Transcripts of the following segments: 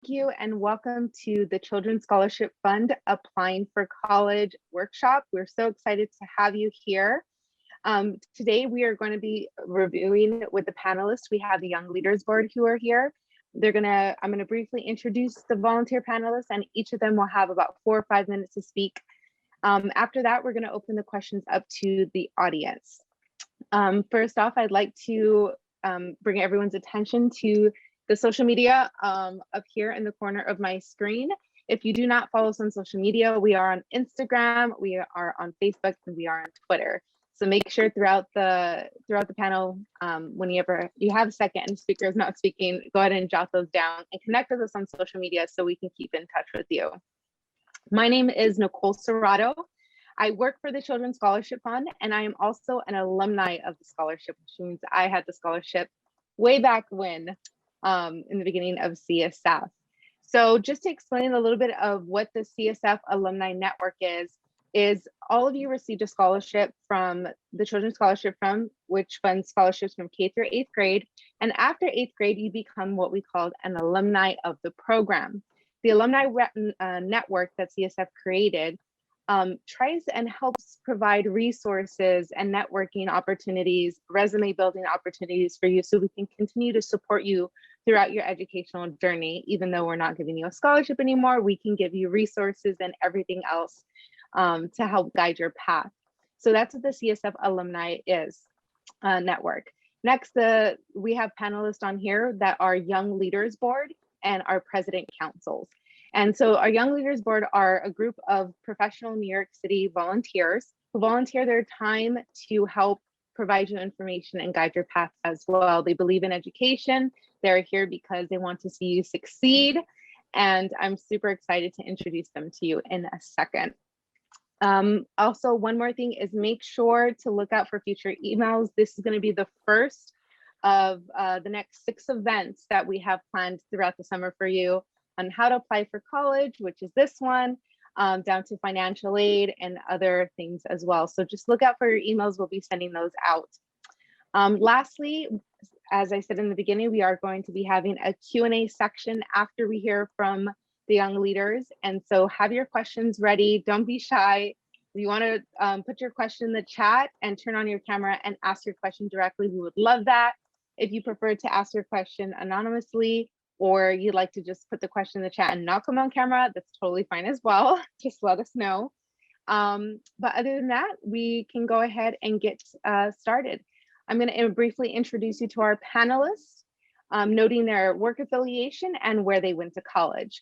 you and welcome to the Children's Scholarship Fund Applying for College workshop. We're so excited to have you here. Today we are going to be reviewing with the panelists. We have the Young Leaders Board who are here. I'm going to briefly introduce the volunteer panelists, and each of them will have about 4 or 5 minutes to speak. After that, we're going to open the questions up to the audience. First off, I'd like to bring everyone's attention to the social media up here in the corner of my screen. If you do not follow us on social media, we are on Instagram, we are on Facebook, and we are on Twitter. So make sure throughout the panel, whenever you have a second and the speaker is not speaking, go ahead and jot those down and connect with us on social media so we can keep in touch with you. My name is Nicole Serrato. I work for the Children's Scholarship Fund, and I am also an alumni of the scholarship, which means I had the scholarship way back when, in the beginning of CSF. So just to explain a little bit of what the CSF Alumni Network is all of you received a scholarship from the Children's Scholarship Fund, which funds scholarships from K through 8th grade. And after 8th grade, you become what we called an alumni of the program. The alumni network that CSF created tries and helps provide resources and networking opportunities, resume building opportunities for you so we can continue to support you throughout your educational journey. Even though we're not giving you a scholarship anymore, we can give you resources and everything else to help guide your path. So that's what the CSF Alumni is network. Next, we have panelists on here that are Young Leaders Board and our President Councils. And so our Young Leaders Board are a group of professional New York City volunteers who volunteer their time to help provide you information and guide your path as well. They believe in education. They're here because they want to see you succeed. And I'm super excited to introduce them to you in a second. Also, one more thing is make sure to look out for future emails. This is going to be the first of the next 6 events that we have planned throughout the summer for you on how to apply for college, which is this one, down to financial aid and other things as well. So just look out for your emails. We'll be sending those out. Lastly, as I said in the beginning, we are going to be having a Q&A section after we hear from the young leaders. And so have your questions ready. Don't be shy. If you want to put your question in the chat and turn on your camera and ask your question directly, we would love that. If you prefer to ask your question anonymously, or you'd like to just put the question in the chat and not come on camera, that's totally fine as well. Just let us know. But other than that, we can go ahead and get started. I'm going to briefly introduce you to our panelists, noting their work affiliation and where they went to college.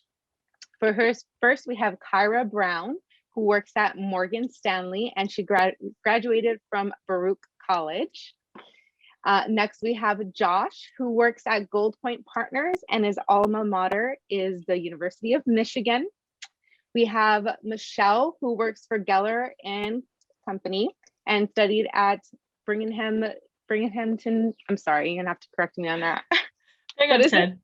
For her, first, we have Kyra Brown, who works at Morgan Stanley, and she graduated from Baruch College. Next, we have Josh, who works at Gold Point Partners, and his alma mater is the University of Michigan. We have Michelle, who works for Geller and Company and studied at Binghamton. I'm sorry, you're gonna have to correct me on that. Binghamton.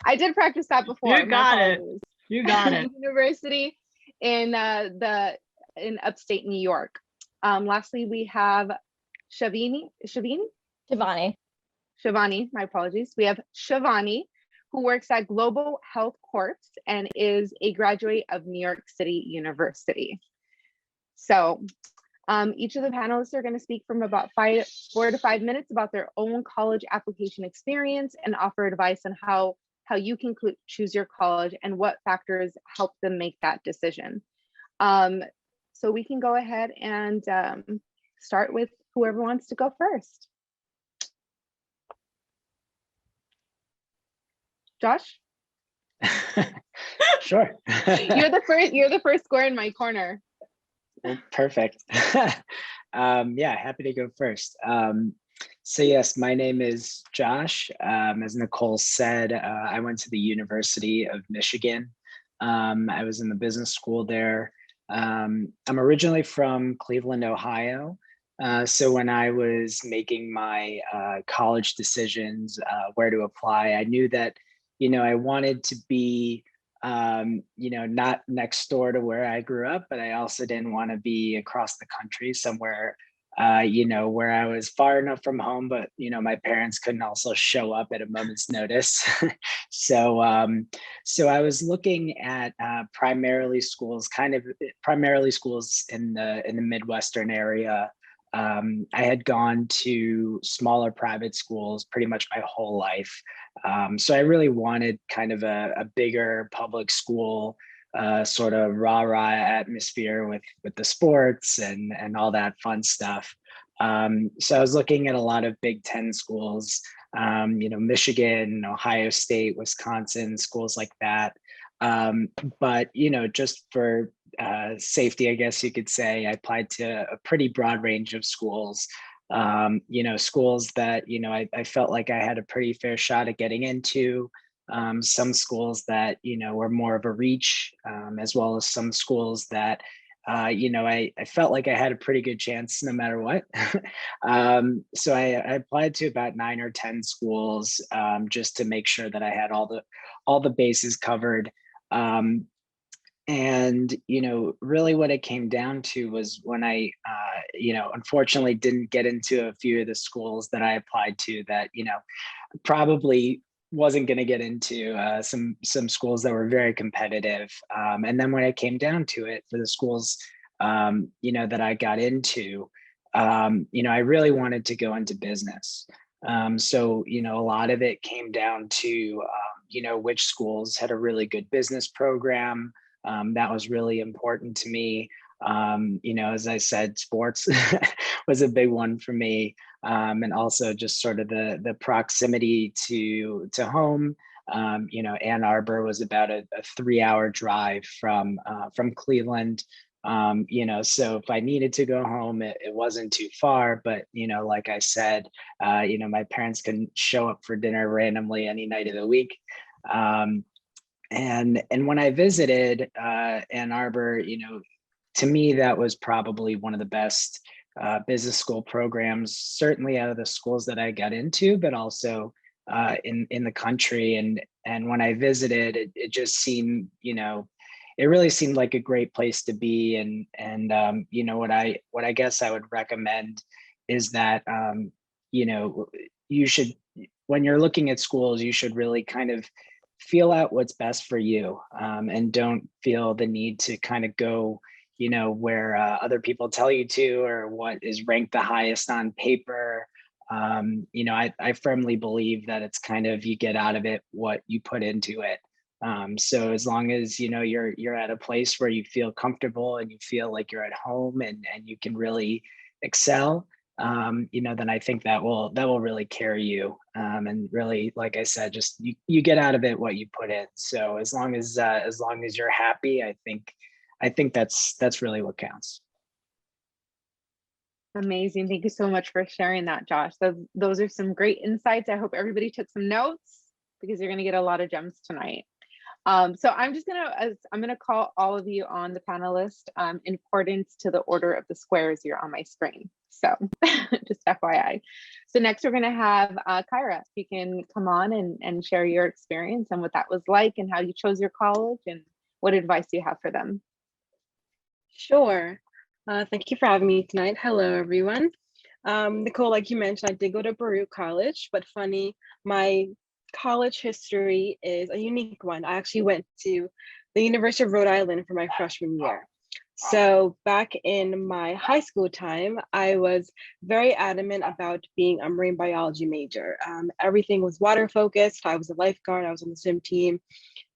I did practice that before. You got it. You got it. University in upstate New York. Lastly, we have Shavani, my apologies. We have Shavani, who works at Global Health Corps and is a graduate of New York City University. So each of the panelists are going to speak from about 4 to 5 minutes about their own college application experience and offer advice on how you can choose your college and what factors help them make that decision. So we can go ahead and start with whoever wants to go first. Josh? Sure. You're the first square in my corner. Well, perfect. Yeah, happy to go first. So yes, my name is Josh. As Nicole said, I went to the University of Michigan. I was in the business school there. I'm originally from Cleveland, Ohio. So when I was making my college decisions, where to apply, I knew that, I wanted to be, not next door to where I grew up, but I also didn't want to be across the country somewhere where I was far enough from home, but, my parents couldn't also show up at a moment's notice. So I was looking at primarily schools in the Midwestern area. I had gone to smaller private schools pretty much my whole life. So I really wanted kind of a bigger public school, sort of rah-rah atmosphere with the sports and all that fun stuff. So I was looking at a lot of Big Ten schools, Michigan, Ohio State, Wisconsin, schools like that. But just for safety, I guess you could say, I applied to a pretty broad range of schools. Schools that I felt like I had a pretty fair shot at getting into. Some schools that were more of a reach, as well as some schools that I felt like I had a pretty good chance no matter what. So I applied to about 9 or 10 schools, just to make sure that I had all the bases covered. And really what it came down to was when I unfortunately didn't get into a few of the schools that I applied to, that probably wasn't going to get into, some schools that were very competitive. And then when it came down to it, for the schools that I got into, I really wanted to go into business. So a lot of it came down to which schools had a really good business program. That was really important to me. As I said, sports was a big one for me. And also just sort of the proximity to home. Ann Arbor was about a 3-hour drive from Cleveland. So if I needed to go home, it wasn't too far, but like I said, my parents can show up for dinner randomly any night of the week. And when I visited Ann Arbor, to me, that was probably one of the best business school programs, certainly out of the schools that I got into, but also in the country. And when I visited, it just seemed, it really seemed like a great place to be. And what I guess I would recommend is that you should, when you're looking at schools, you should really kind of feel out what's best for you, and don't feel the need to kind of go where other people tell you to, or what is ranked the highest on paper. I firmly believe that it's kind of, you get out of it what you put into it. So as long as you're at a place where you feel comfortable and you feel like you're at home, and you can really excel, then I think that will really carry you. And really, like I said, just you get out of it what you put in. So as long as you're happy, I think that's really what counts. Amazing. Thank you so much for sharing that, Josh. Those are some great insights. I hope everybody took some notes, because you're going to get a lot of gems tonight. So I'm gonna call all of you on the panelist in accordance to the order of the squares you're on my screen. So just FYI. So next we're gonna have Kyra. You can come on and share your experience and what that was like, and how you chose your college, and what advice you have for them. Sure. Thank you for having me tonight. Hello, everyone. Nicole, like you mentioned, I did go to Baruch College, but funny, my college history is a unique one. I actually went to the University of Rhode Island for my freshman year. So back in my high school time, I was very adamant about being a marine biology major. Everything was water focused. I was a lifeguard, I was on the swim team,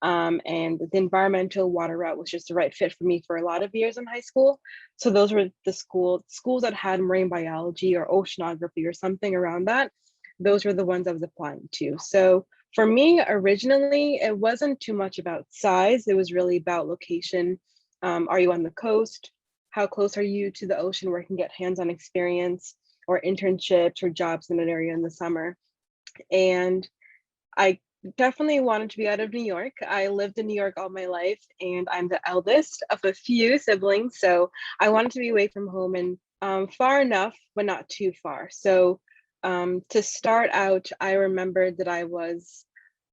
and the environmental water route was just the right fit for me for a lot of years in high school. So those were the schools that had marine biology or oceanography or something around that. Those were the ones I was applying to. So for me, originally, it wasn't too much about size. It was really about location. Are you on the coast? How close are you to the ocean where you can get hands-on experience or internships or jobs in an area in the summer? And I definitely wanted to be out of New York. I lived in New York all my life, and I'm the eldest of a few siblings. So I wanted to be away from home, and far enough, but not too far. So to start out, I remembered that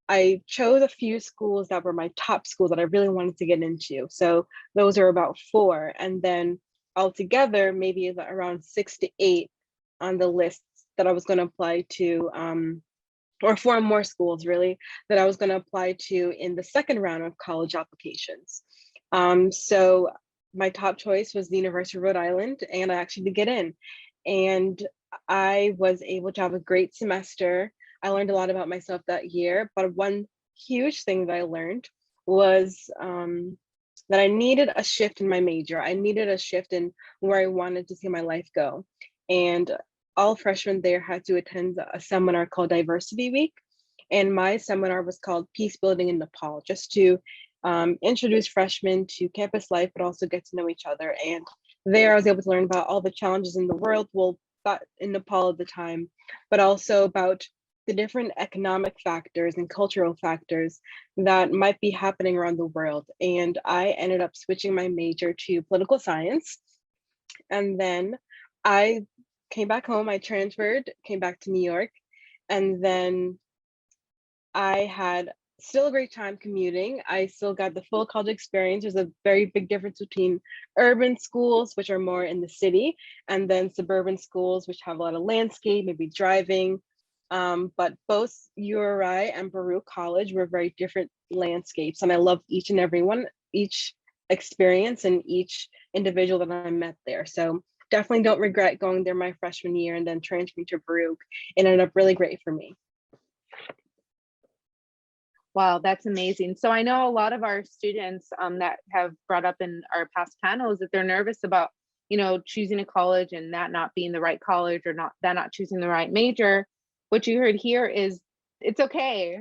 I chose a few schools that were my top schools that I really wanted to get into. So those are about 4. And then altogether, maybe around 6 to 8 on the list that I was going to apply to, or 4 more schools really, that I was going to apply to in the second round of college applications. So my top choice was the University of Rhode Island, and I actually did get in. And I was able to have a great semester. I learned a lot about myself that year, but one huge thing that I learned was that I needed a shift in my major. I needed a shift in where I wanted to see my life go. And all freshmen there had to attend a seminar called Diversity Week. And my seminar was called Peace Building in Nepal, just to introduce freshmen to campus life, but also get to know each other. And there I was able to learn about all the challenges in the world, well, not in Nepal at the time, but also about the different economic factors and cultural factors that might be happening around the world. And I ended up switching my major to political science. And then I came back home, I transferred, came back to New York, and then I had still a great time commuting. I still got the full college experience. There's a very big difference between urban schools, which are more in the city, and then suburban schools, which have a lot of landscape, maybe driving. But both URI and Baruch College were very different landscapes. And I loved each and every one, each experience and each individual that I met there. So definitely don't regret going there my freshman year and then transferring to Baruch. It ended up really great for me. Wow, that's amazing. So I know a lot of our students that have brought up in our past panels that they're nervous about, choosing a college and that not being the right college, or not choosing the right major. What you heard here is it's okay.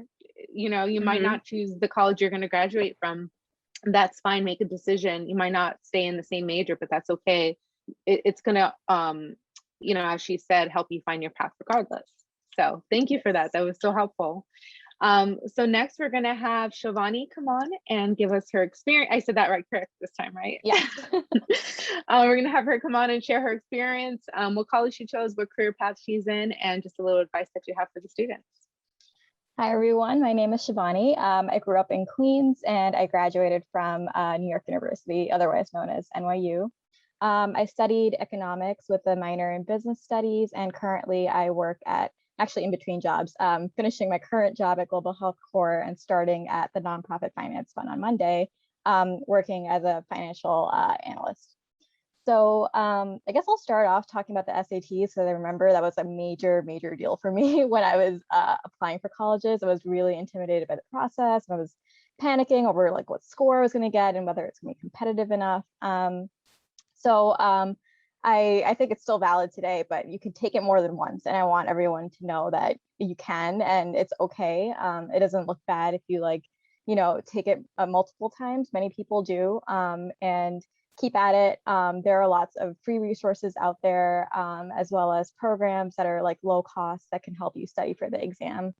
You might not choose the college you're going to graduate from. That's fine. Make a decision. You might not stay in the same major, but that's okay. It's going to, as she said, help you find your path regardless. So thank you for that. That was so helpful. So next we're going to have Shivani come on and give us her experience. I said that correct this time, right? Yeah. We're going to have her come on and share her experience, what college she chose, what career path she's in, and just a little advice that you have for the students. Hi, everyone. My name is Shivani. I grew up in Queens and I graduated from New York University, otherwise known as NYU. I studied economics with a minor in business studies, and currently I work actually in between jobs, finishing my current job at Global Health Corps and starting at the Nonprofit Finance Fund on Monday, working as a financial analyst. So I guess I'll start off talking about the SATs, because I remember that was a major, major deal for me when I was applying for colleges. I was really intimidated by the process, and I was panicking over what score I was going to get and whether it's going to be competitive enough. I think it's still valid today, but you can take it more than once. And I want everyone to know that you can, and it's okay. It doesn't look bad if you take it multiple times. Many people do, and keep at it. There are lots of free resources out there, as well as programs that are low cost that can help you study for the exam.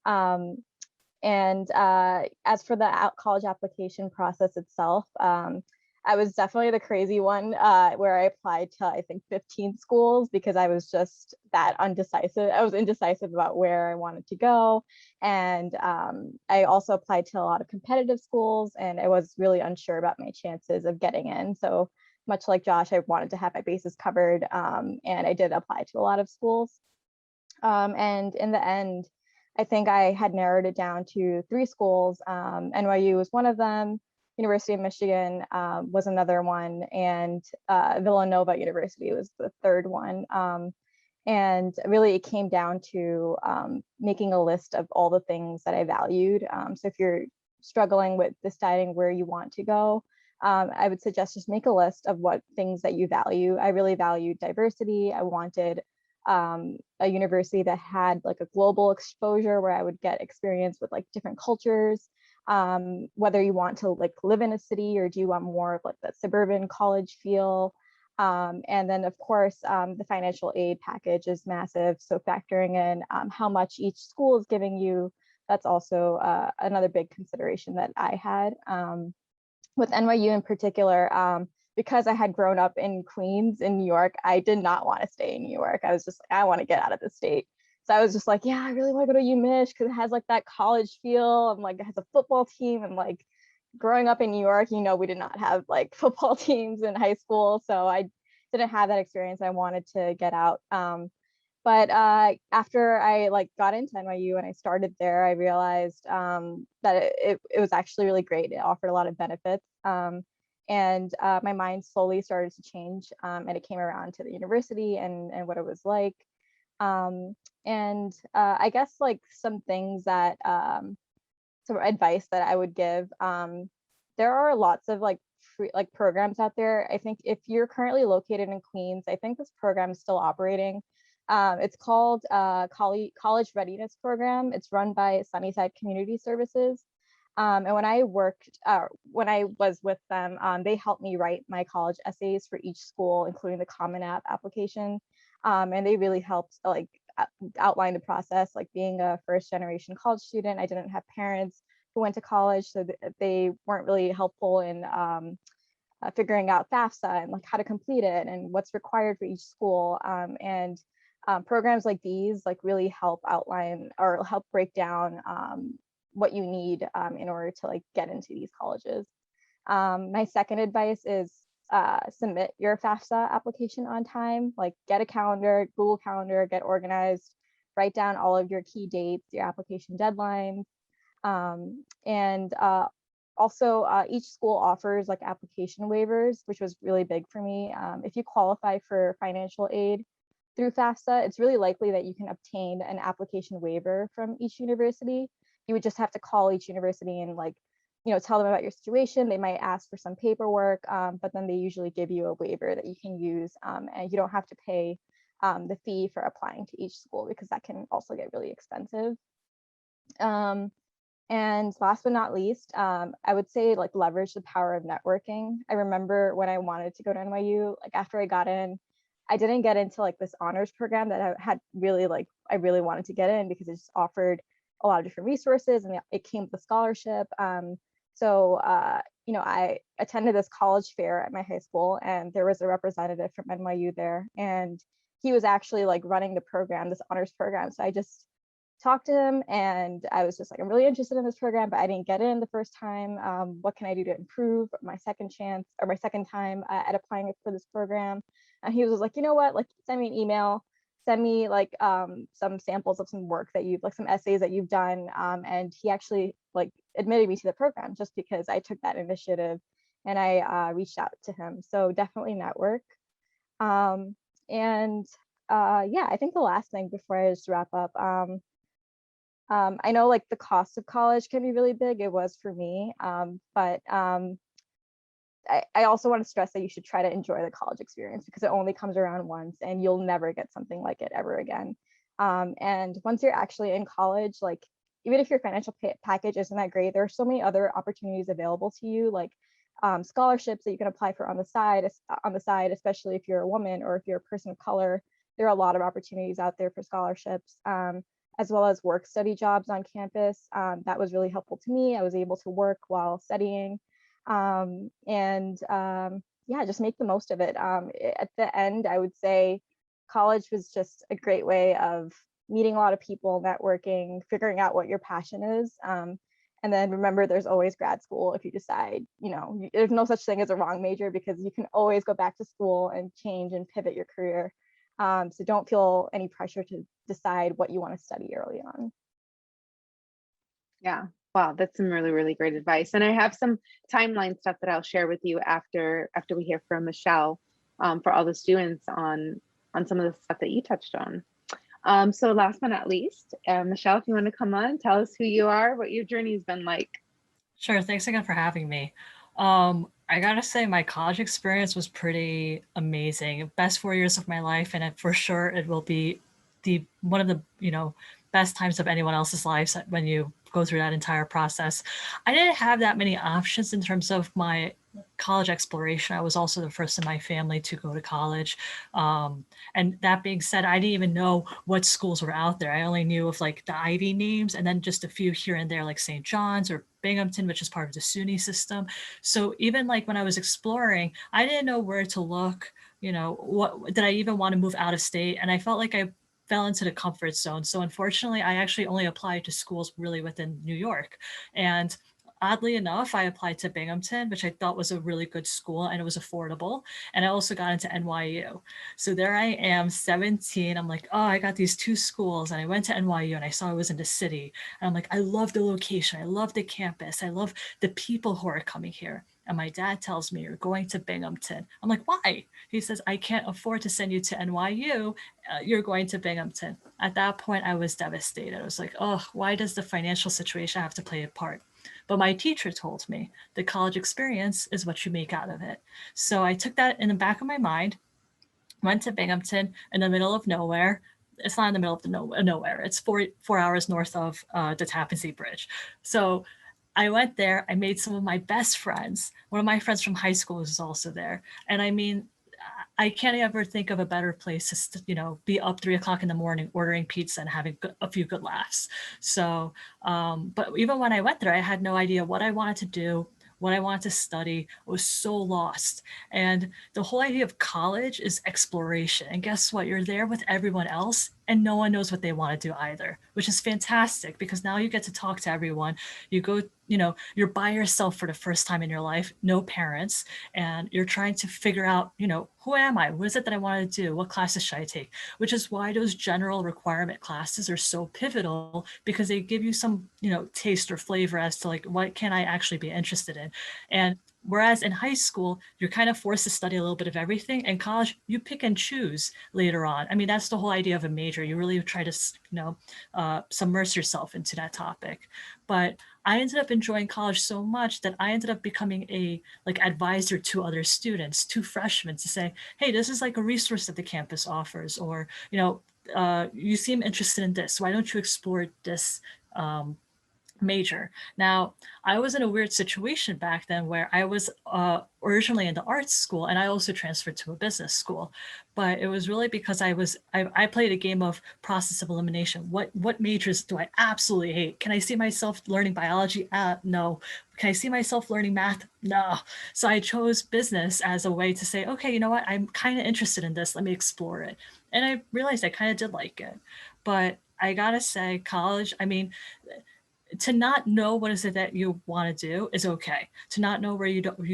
As for the college application process itself, I was definitely the crazy one where I applied to, I think, 15 schools because I was just that undecisive. I was indecisive about where I wanted to go. And I also applied to a lot of competitive schools, and I was really unsure about my chances of getting in. So much like Josh, I wanted to have my bases covered, and I did apply to a lot of schools. And in the end, I think I had narrowed it down to 3 schools. NYU was one of them. University of Michigan was another one, and Villanova University was the third one. And really it came down to making a list of all the things that I valued. So if you're struggling with deciding where you want to go, I would suggest just make a list of what things that you value. I really valued diversity. I wanted a university that had a global exposure where I would get experience with different cultures. Whether you want to live in a city, or do you want more of the suburban college feel. And then of course, the financial aid package is massive. So factoring in how much each school is giving you, that's also another big consideration that I had. With NYU in particular, because I had grown up in Queens in New York, I did not want to stay in New York. I was just I want to get out of the state. So I was just yeah, I really want to go to UMich because it has that college feel. I'm it has a football team and growing up in New York, we did not have like football teams in high school, so I didn't have that experience. I wanted to get out. But after I like got into NYU and I started there, I realized that it was actually really great. It offered a lot of benefits. And my mind slowly started to change, and it came around to the university and what it was like. And I guess like some things that some advice that I would give. There are lots of like free like programs out there. I think if you're currently located in Queens, I think this program is still operating. It's called College Readiness Program. It's run by Sunnyside Community Services. And when I was with them, they helped me write my college essays for each school, including the Common App application. And they really helped like outline the process. Like being a first generation college student, I didn't have parents who went to college, so they weren't really helpful in figuring out FAFSA and like how to complete it and what's required for each school. And programs like these like really help outline or help break down what you need in order to like get into these colleges. My second advice is submit your FAFSA application on time. Like get a calendar, Google Calendar, get organized, write down all of your key dates, your application deadlines. And also each school offers like application waivers, which was really big for me. If you qualify for financial aid through FAFSA, it's really likely that you can obtain an application waiver from each university. You would just have to call each university and like, tell them about your situation. They might ask for some paperwork, but then they usually give you a waiver that you can use, and you don't have to pay the fee for applying to each school because that can also get really expensive. And last but not least, I would say like leverage the power of networking. I remember when I wanted to go to NYU, like after I got in, I didn't get into like this honors program that I had really like, I really wanted to get in because it just offered a lot of different resources and it came with a scholarship. So I attended this college fair at my high school and there was a representative from NYU there and he was actually like running the program, this honors program. So I just talked to him and I was just like, I'm really interested in this program, but I didn't get in the first time. What can I do to improve my second chance or my second time at applying for this program? And he was like, you know what, like send me an email, send me like some samples of some work that you've like some essays that you've done. And he actually like admitted me to the program just because I took that initiative and I reached out to him. So definitely network. Yeah, I think the last thing before I just wrap up, I know like the cost of college can be really big. It was for me, but I also want to stress that you should try to enjoy the college experience because it only comes around once and you'll never get something like it ever again. And once you're actually in college, like even if your financial package isn't that great, there are so many other opportunities available to you, like scholarships that you can apply for on the side, especially if you're a woman or if you're a person of color. There are a lot of opportunities out there for scholarships. As well as work study jobs on campus. That was really helpful to me. I was able to work while studying. Yeah, just make the most of it. At the end, I would say college was just a great way of meeting a lot of people, networking, figuring out what your passion is. And then remember, there's always grad school if you decide, there's no such thing as a wrong major because you can always go back to school and change and pivot your career. So don't feel any pressure to decide what you want to study early on. Yeah, wow, that's some really, really great advice. And I have some timeline stuff that I'll share with you after we hear from Michelle for all the students on some of the stuff that you touched on. So last but not least, Michelle, if you want to come on, tell us who you are, what your journey's been like. Sure, thanks again for having me. I gotta say my college experience was pretty amazing. Best 4 years of my life, and for sure it will be one of the best times of anyone else's lives when you go through that entire process. I didn't have that many options in terms of my college exploration. I was also the first in my family to go to college. And that being said, I didn't even know what schools were out there. I only knew of like the Ivy names and then just a few here and there like St. John's or Binghamton, which is part of the SUNY system. So even like when I was exploring, I didn't know where to look, what did I even want to move out of state? And I felt like I fell into the comfort zone. So unfortunately, I actually only applied to schools really within New York. And oddly enough, I applied to Binghamton, which I thought was a really good school and it was affordable. And I also got into NYU. So there I am, 17. I'm like, oh, I got these two schools. And I went to NYU and I saw I was in the city. And I'm like, I love the location. I love the campus. I love the people who are coming here. And my dad tells me, you're going to Binghamton. I'm like, why? He says, I can't afford to send you to NYU. You're going to Binghamton. At that point, I was devastated. I was like, oh, why does the financial situation have to play a part? But my teacher told me the college experience is what you make out of it. So I took that in the back of my mind, went to Binghamton in the middle of nowhere. It's not in the middle of the nowhere. It's 4 hours north of the Tappan Zee Bridge. So I went there, I made some of my best friends. One of my friends from high school was also there. And I mean, I can't ever think of a better place to, be up 3 o'clock in the morning, ordering pizza and having a few good laughs. So, but even when I went there, I had no idea what I wanted to do, what I wanted to study. I was so lost. And the whole idea of college is exploration. And guess what? You're there with everyone else and no one knows what they want to do either, which is fantastic because now you get to talk to everyone. You go, you're by yourself for the first time in your life, no parents, and you're trying to figure out, who am I? What is it that I want to do? What classes should I take? Which is why those general requirement classes are so pivotal because they give you some, taste or flavor as to like, what can I actually be interested in? And whereas in high school, you're kind of forced to study a little bit of everything. In college, you pick and choose later on. I mean, that's the whole idea of a major. You really try to, submerge yourself into that topic. But I ended up enjoying college so much that I ended up becoming a advisor to other students, to freshmen, to say, hey, this is like a resource that the campus offers, or, you seem interested in this. Why don't you explore this major? Now, I was in a weird situation back then where I was originally in the arts school and I also transferred to a business school. But it was really because I played a game of process of elimination. What majors do I absolutely hate? Can I see myself learning biology? No. Can I see myself learning math? No. So I chose business as a way to say, okay, you know what? I'm kind of interested in this. Let me explore it. And I realized I kind of did like it. But I gotta say, college, I mean, to not know what is it that you want to do is okay. To not know where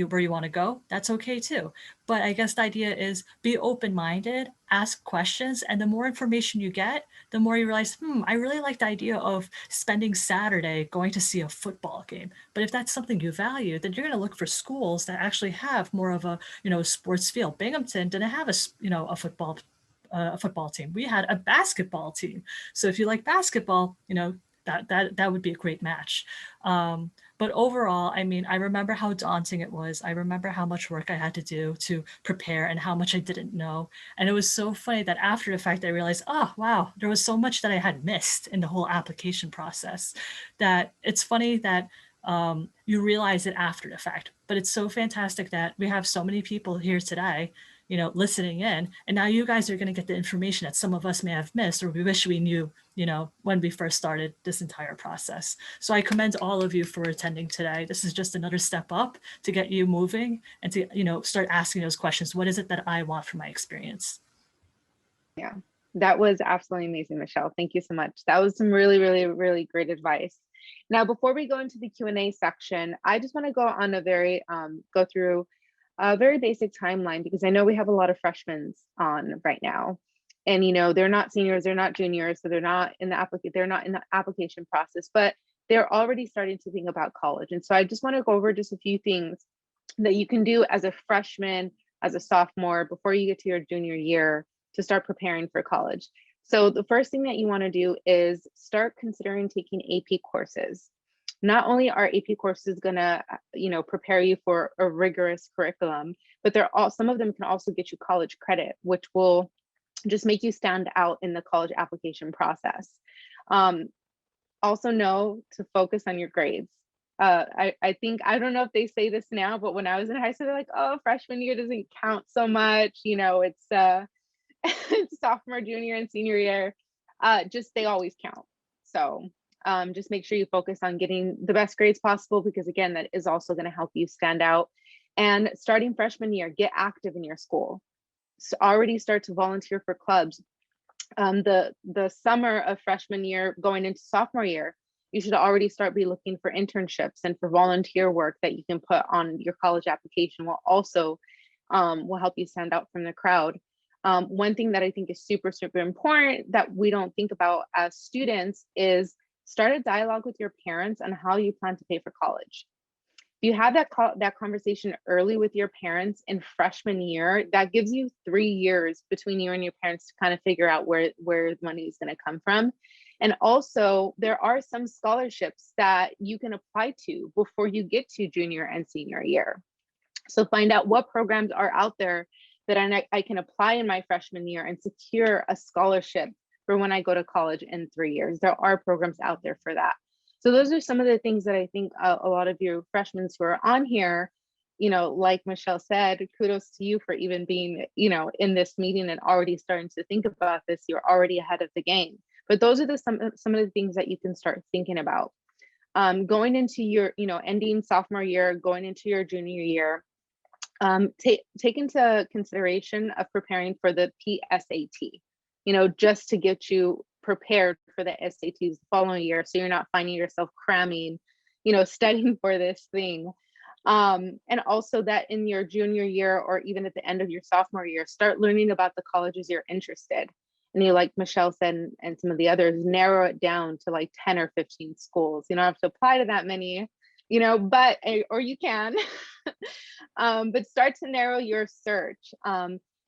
where you want to go, that's okay too. But I guess the idea is be open-minded, ask questions, and the more information you get, the more you realize, I really like the idea of spending Saturday going to see a football game. But if that's something you value, then you're going to look for schools that actually have more of a, sports field. Binghamton didn't have a football team. We had a basketball team. So if you like basketball, that would be a great match. But overall, I mean, I remember how daunting it was. I remember how much work I had to do to prepare and how much I didn't know. And it was so funny that after the fact, I realized, oh, wow, there was so much that I had missed in the whole application process that it's funny that you realize it after the fact. But it's so fantastic that we have so many people here today, listening in. And now you guys are going to get the information that some of us may have missed or we wish we knew, when we first started this entire process. So I commend all of you for attending today. This is just another step up to get you moving and to, start asking those questions. What is it that I want from my experience? Yeah, that was absolutely amazing, Michelle. Thank you so much. That was some really, really, really great advice. Now, before we go into the Q&A section, I just want to go on go through a very basic timeline because I know we have a lot of freshmen on right now. And they're not seniors, they're not juniors, so they're not in the application process, but they're already starting to think about college. And so I just want to go over just a few things that you can do as a freshman, as a sophomore, before you get to your junior year to start preparing for college. So the first thing that you want to do is start considering taking AP courses. Not only are AP courses gonna, prepare you for a rigorous curriculum, but some of them can also get you college credit, which will just make you stand out in the college application process. Also know to focus on your grades. I think, I don't know if they say this now, but when I was in high school, they're like, oh, freshman year doesn't count so much. It's it's sophomore, junior, and senior year. They always count. So just make sure you focus on getting the best grades possible, because again, that is also going to help you stand out. And starting freshman year, get active in your school. So already start to volunteer for clubs. The summer of freshman year going into sophomore year, you should already start be looking for internships and for volunteer work that you can put on your college application will also will help you stand out from the crowd. One thing that I think is super, super important that we don't think about as students is start a dialogue with your parents on how you plan to pay for college. If you have that conversation early with your parents in freshman year, that gives you 3 years between you and your parents to kind of figure out where money is going to come from. And also, there are some scholarships that you can apply to before you get to junior and senior year. So find out what programs are out there that I can apply in my freshman year and secure a scholarship for when I go to college in 3 years. There are programs out there for that. So those are some of the things that I think a lot of you freshmen who are on here, you know, like Michelle said, kudos to you for even being, you know, in this meeting and already starting to think about this. You're already ahead of the game. But those are some of the things that you can start thinking about. Going into your, you know, ending sophomore year, going into your junior year, take into consideration of preparing for the PSAT, you know, just to get you prepared for the SATs the following year, so you're not finding yourself cramming, you know, studying for this thing. And also that in your junior year or even at the end of your sophomore year, start learning about the colleges you're interested. And you, like Michelle said, and some of the others, narrow it down to like 10 or 15 schools. You don't have to apply to that many, you know, but, or you can, but start to narrow your search.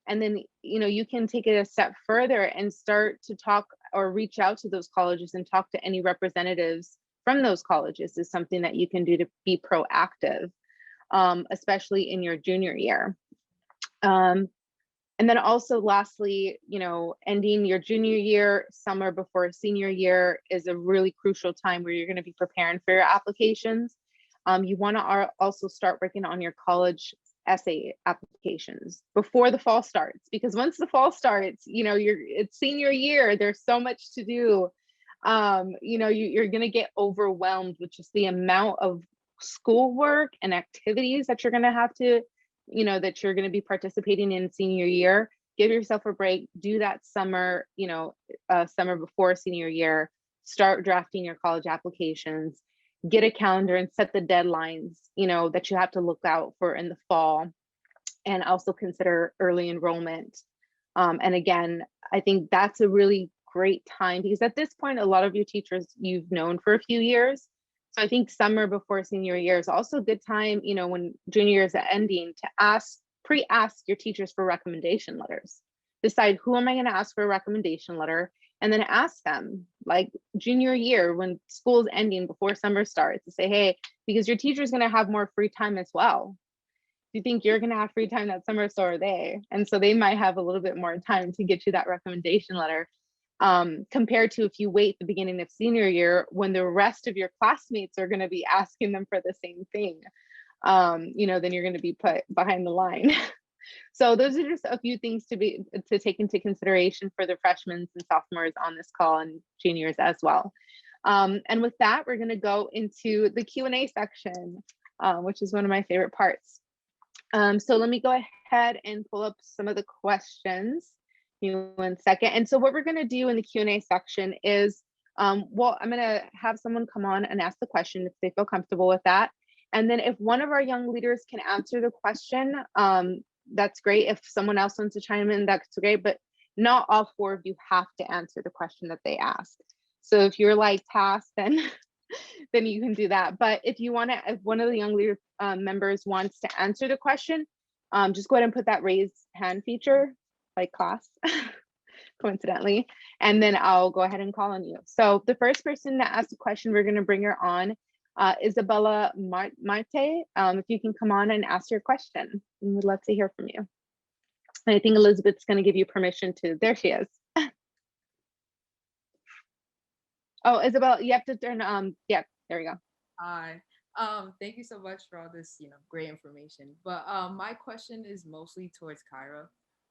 And then, you know, you can take it a step further and start to talk or reach out to those colleges and talk to any representatives from those colleges is something that you can do to be proactive, especially in your junior year. And then also lastly, you know, ending your junior year, summer before senior year is a really crucial time where you're going to be preparing for your applications. You want to also start working on your college essay applications before the fall starts, because once the fall starts, you know, it's senior year, there's so much to do. You know, you're going to get overwhelmed with just the amount of schoolwork and activities that you're going to have to, you know, that you're going to be participating in senior year. Give yourself a break, do that summer, you know, summer before senior year, start drafting your college applications, get a calendar and set the deadlines, you know, that you have to look out for in the fall, and also consider early enrollment. And again, I think that's a really great time, because at this point, a lot of your teachers you've known for a few years. So I think summer before senior year is also a good time, you know, when junior year is ending, to pre-ask your teachers for recommendation letters. Decide, who am I going to ask for a recommendation letter? And then ask them, like junior year, when school's ending before summer starts, to say, hey, because your teacher's going to have more free time as well. Do you think you're going to have free time that summer? So are they. And so they might have a little bit more time to get you that recommendation letter, compared to if you wait the beginning of senior year when the rest of your classmates are going to be asking them for the same thing. You know, then you're going to be put behind the line. So those are just a few things to take into consideration for the freshmen and sophomores on this call, and juniors as well. And with that, we're going to go into the Q&A section, which is one of my favorite parts. So let me go ahead and pull up some of the questions. Give me 1 second. And so what we're going to do in the Q&A section is, well, I'm going to have someone come on and ask the question if they feel comfortable with that. And then if one of our young leaders can answer the question, that's great. If someone else wants to chime in, that's great, but not all 4 of you have to answer the question that they ask. So if you're like pass, then then you can do that. But if you want to, if one of the young leader members wants to answer the question, just go ahead and put that raise hand feature, like class, coincidentally, and then I'll go ahead and call on you. So the first person to ask the question, we're going to bring her on. Isabella Marte, if you can come on and ask your question, we'd love to hear from you. And I think Elizabeth's going to give you permission to, there she is. Oh, Isabella, you have to turn, yeah, there we go. Hi, thank you so much for all this, great information. But my question is mostly towards Kyra.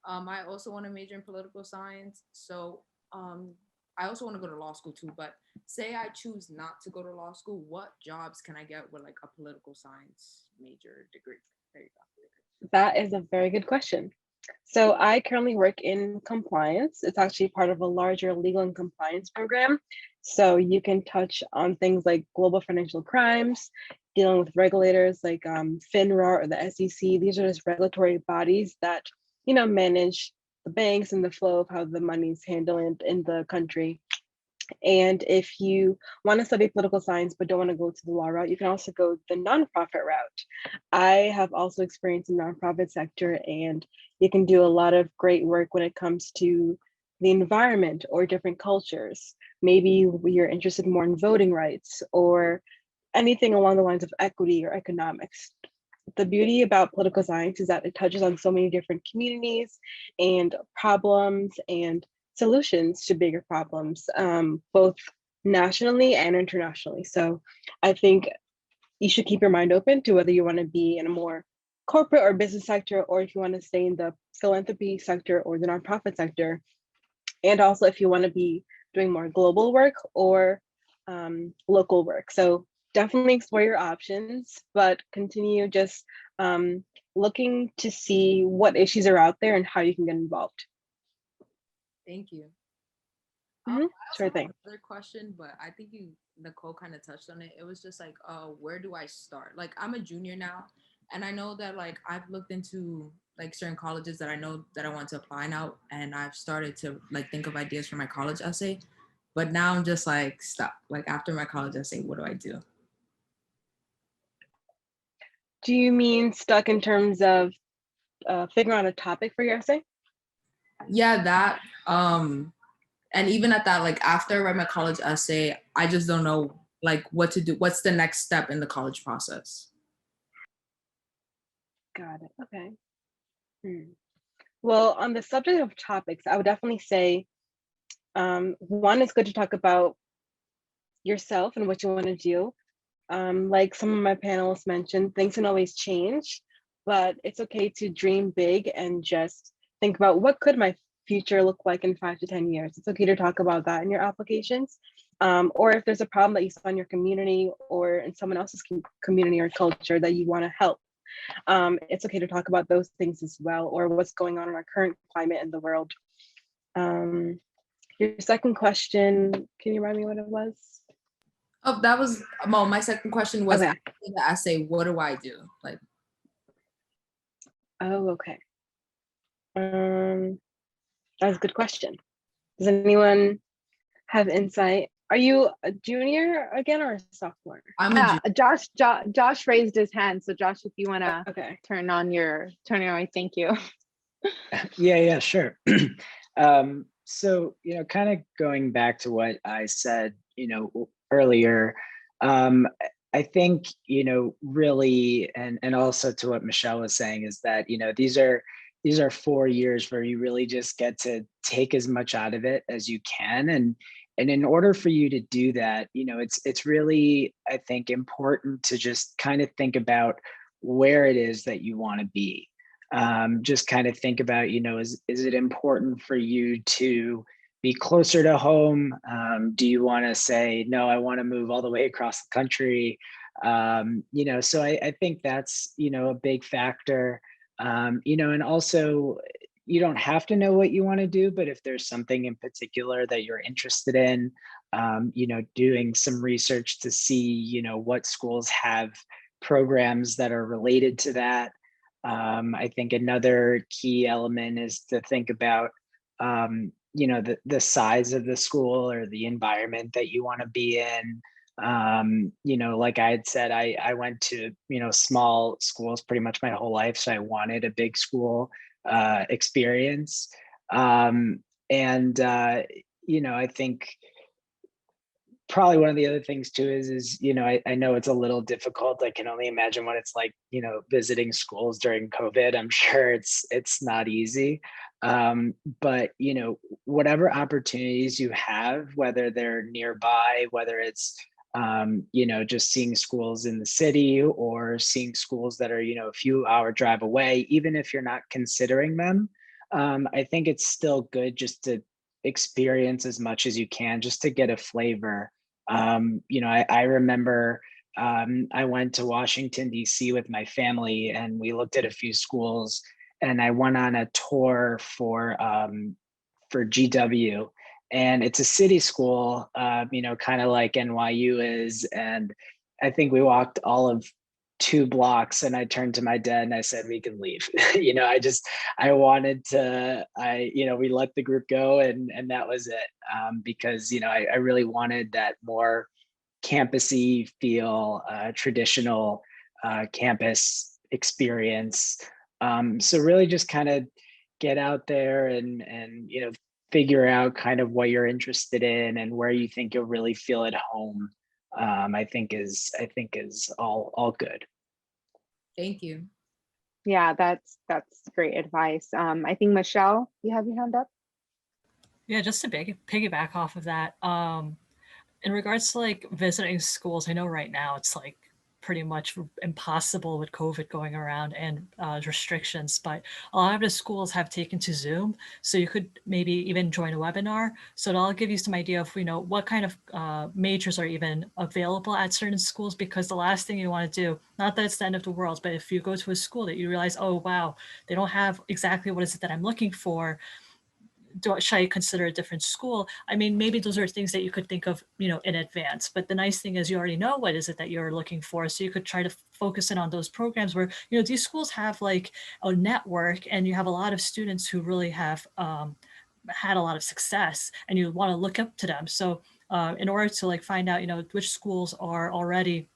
I also want to major in political science. So I also want to go to law school too, but say I choose not to go to law school, what jobs can I get with like a political science major degree? There you go. That is a very good question. So I currently work in compliance. It's actually part of a larger legal and compliance program. So you can touch on things like global financial crimes, dealing with regulators like FINRA or the SEC. These are just regulatory bodies that, manage the banks and the flow of how the money's handled in the country. And if you want to study political science but don't want to go to the law route, you can also go the nonprofit route. I have also experienced in the nonprofit sector, and you can do a lot of great work when it comes to the environment or different cultures. Maybe you're interested more in voting rights or anything along the lines of equity or economics. The beauty about political science is that it touches on so many different communities and problems and solutions to bigger problems, both nationally and internationally. So I think you should keep your mind open to whether you want to be in a more corporate or business sector, or if you want to stay in the philanthropy sector or the nonprofit sector. And also if you want to be doing more global work or local work. So definitely explore your options, but continue just looking to see what issues are out there and how you can get involved. Thank you. Sure thing. Another question, but I think Nicole kind of touched on it. It was just like, where do I start? Like, I'm a junior now, and I know that like I've looked into like certain colleges that I know that I want to apply now, and I've started to like think of ideas for my college essay. But now I'm just like stuck. Like after my college essay, what do I do? Do you mean stuck in terms of figuring out a topic for your essay? Yeah, that. And even at that, like after I write my college essay, I just don't know like what to do. What's the next step in the college process? Got it. Okay. Well, on the subject of topics, I would definitely say one is good to talk about yourself and what you want to do. Like some of my panelists mentioned, things can always change, but it's okay to dream big and just think about what could my future look like in 5 to 10 years. It's okay to talk about that in your applications. Or if there's a problem that you saw in your community or in someone else's community or culture that you want to help, it's okay to talk about those things as well, or what's going on in our current climate in the world. Your second question, can you remind me what it was? Oh, that was my second question was Okay. after the essay, what do I do? Like, oh, okay. That's a good question. Does anyone have insight? Are you a junior again or a sophomore? I'm a junior. Josh raised his hand. So Josh, if you want to Okay. turn on your thank you. Yeah, sure. So, kind of going back to what I said, earlier, I think, really, and also to what Michelle was saying is that, these are 4 years where you really just get to take as much out of it as you can. And in order for you to do that, it's really, I think, important to just kind of think about where it is that you want to be. Just kind of think about, is it important for you to be closer to home? Do you want to say, no, I want to move all the way across the country? So I think that's, a big factor. And also, you don't have to know what you want to do, but if there's something in particular that you're interested in, doing some research to see, what schools have programs that are related to that. I think another key element is to think about, the size of the school or the environment that you want to be in. Like I had said, I went to, small schools pretty much my whole life. So I wanted a big school experience. I think probably one of the other things too is I know it's a little difficult. I can only imagine what it's like, visiting schools during COVID. I'm sure it's not easy. But whatever opportunities you have, whether they're nearby, whether it's just seeing schools in the city or seeing schools that are, a few hour drive away, even if you're not considering them, I think it's still good just to experience as much as you can, just to get a flavor. I remember I went to Washington, D.C. with my family, and we looked at a few schools, and I went on a tour for GW. and it's a city school, you know, kind of like NYU is. And I think we walked all of 2 blocks, and I turned to my dad and I said, we can leave. You know, I wanted to, you know, we let the group go, and that was it. Because, you know, I really wanted that more campusy feel, traditional campus experience. So really just kind of get out there and, you know, figure out kind of what you're interested in and where you think you'll really feel at home. I think is all good. Thank you. Yeah, that's great advice. I think Michelle, you have your hand up. Yeah, just to piggyback off of that, in regards to like visiting schools, I know right now it's like pretty much impossible with COVID going around and restrictions, but a lot of the schools have taken to Zoom, so you could maybe even join a webinar. So that'll give you some idea of, you know, what kind of majors are even available at certain schools, because the last thing you want to do, not that it's the end of the world, but if you go to a school that you realize, oh wow, they don't have exactly what is it that I'm looking for, should I consider a different school? I mean, maybe those are things that you could think of, you know, in advance. But the nice thing is you already know what is it that you're looking for. So you could try to focus in on those programs where, you know, these schools have like a network and you have a lot of students who really have had a lot of success and you want to look up to them. So in order to like find out, you know, which schools are already,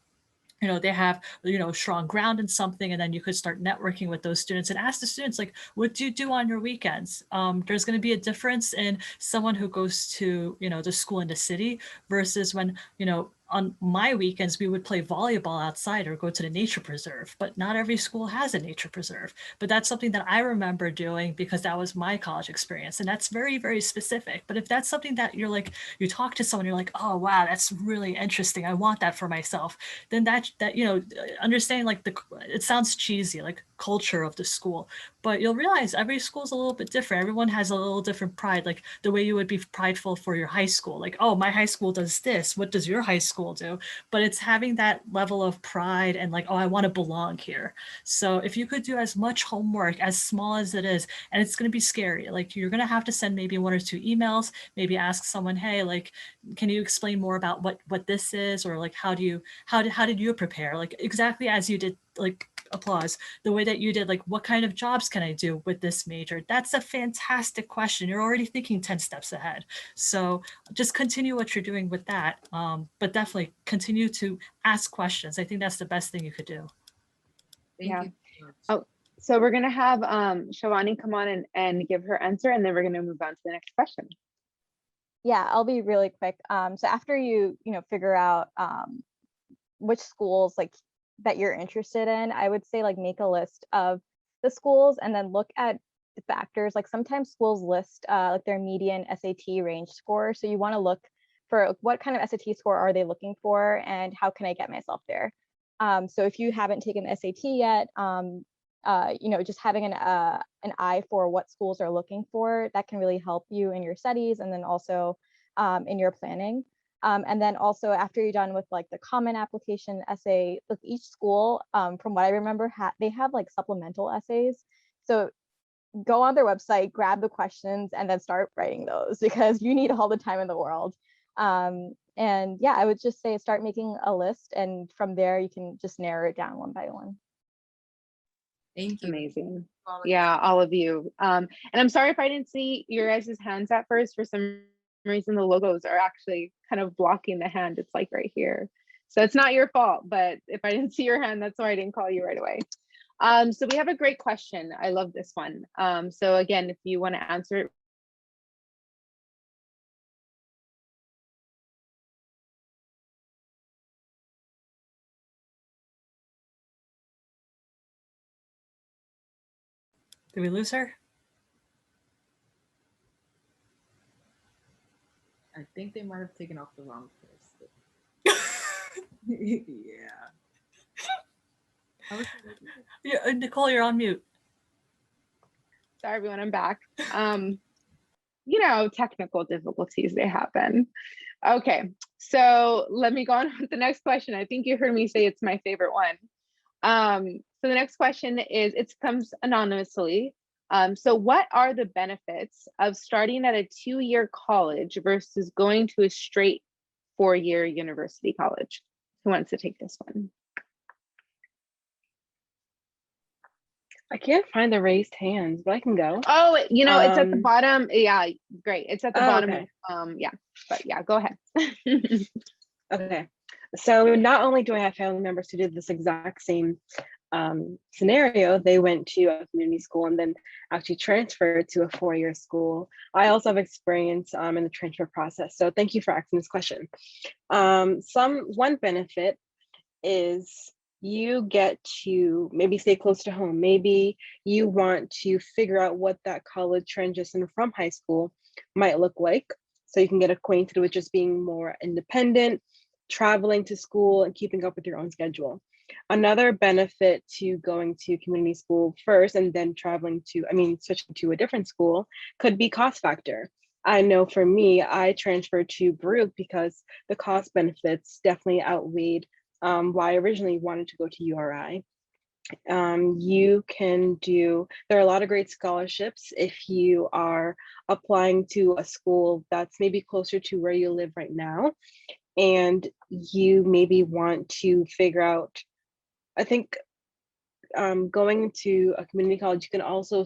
you know, they have, you know, strong ground in something, and then you could start networking with those students and ask the students, like, what do you do on your weekends? There's going to be a difference in someone who goes to, you know, the school in the city versus when, you know, on my weekends, we would play volleyball outside or go to the nature preserve, but not every school has a nature preserve. But that's something that I remember doing because that was my college experience. And that's very, very specific. But if that's something that you're like, you talk to someone, you're like, oh, wow, that's really interesting. I want that for myself. Then that, you know, understanding like it sounds cheesy, like culture of the school, but you'll realize every school is a little bit different. Everyone has a little different pride, like the way you would be prideful for your high school, like, oh, my high school does this, what does your high school do? But it's having that level of pride and like, oh, I want to belong here. So if you could do as much homework, as small as it is, and it's going to be scary, like you're going to have to send maybe 1 or 2 emails, maybe ask someone, hey, like, can you explain more about what this is, or like how did you prepare, like exactly as you did, like applause, the way that you did, like what kind of jobs can I do with this major? That's a fantastic question. You're already thinking 10 steps ahead. So just continue what you're doing with that, but definitely continue to ask questions. I think that's the best thing you could do. Thank Yeah. you so much. Oh, so we're gonna have Shivani come on and give her answer, and then we're gonna move on to the next question. Yeah, I'll be really quick. So after you know, figure out which schools like that you're interested in, I would say like make a list of the schools and then look at the factors. Like sometimes schools list like their median SAT range score. So you want to look for what kind of SAT score are they looking for and how can I get myself there? So if you haven't taken the SAT yet, you know, just having an eye for what schools are looking for, that can really help you in your studies and then also in your planning. And then also after you're done with like the common application essay, with each school, from what I remember, they have like supplemental essays. So go on their website, grab the questions, and then start writing those because you need all the time in the world. And yeah, I would just say start making a list, and from there you can just narrow it down one by one. Thank you. Amazing. All of Yeah, all of you. And I'm sorry if I didn't see your guys' hands at first. For some reason, the logos are actually kind of blocking the hand. It's like right here. So it's not your fault, but if I didn't see your hand, that's why I didn't call you right away. So we have a great question. I love this one. So again, if you want to answer it. Did we lose her? I think they might have taken off the wrong person. Yeah. Yeah, Nicole, you're on mute. Sorry, everyone, I'm back. You know, technical difficulties, they happen. Okay, so let me go on with the next question. I think you heard me say it's my favorite one. So the next question is, it comes anonymously. So what are the benefits of starting at a 2-year college versus going to a straight 4-year university college? Who wants to take this one? I can't find the raised hands, but I can go. Oh, it's at the bottom. Yeah, great. It's at the bottom. Okay. Yeah, but yeah, go ahead. Okay. So not only do I have family members who did this exact same scenario, they went to a community school and then actually transferred to a 4-year school. I also have experience in the transfer process. So thank you for asking this question. One benefit is you get to maybe stay close to home. Maybe you want to figure out what that college transition from high school might look like. So you can get acquainted with just being more independent, traveling to school and keeping up with your own schedule. Another benefit to going to community school first and then switching to a different school could be cost factor. I know for me, I transferred to Baruch because the cost benefits definitely outweighed why I originally wanted to go to URI. There are a lot of great scholarships if you are applying to a school that's maybe closer to where you live right now, and you maybe want to figure out, I think going to a community college, you can also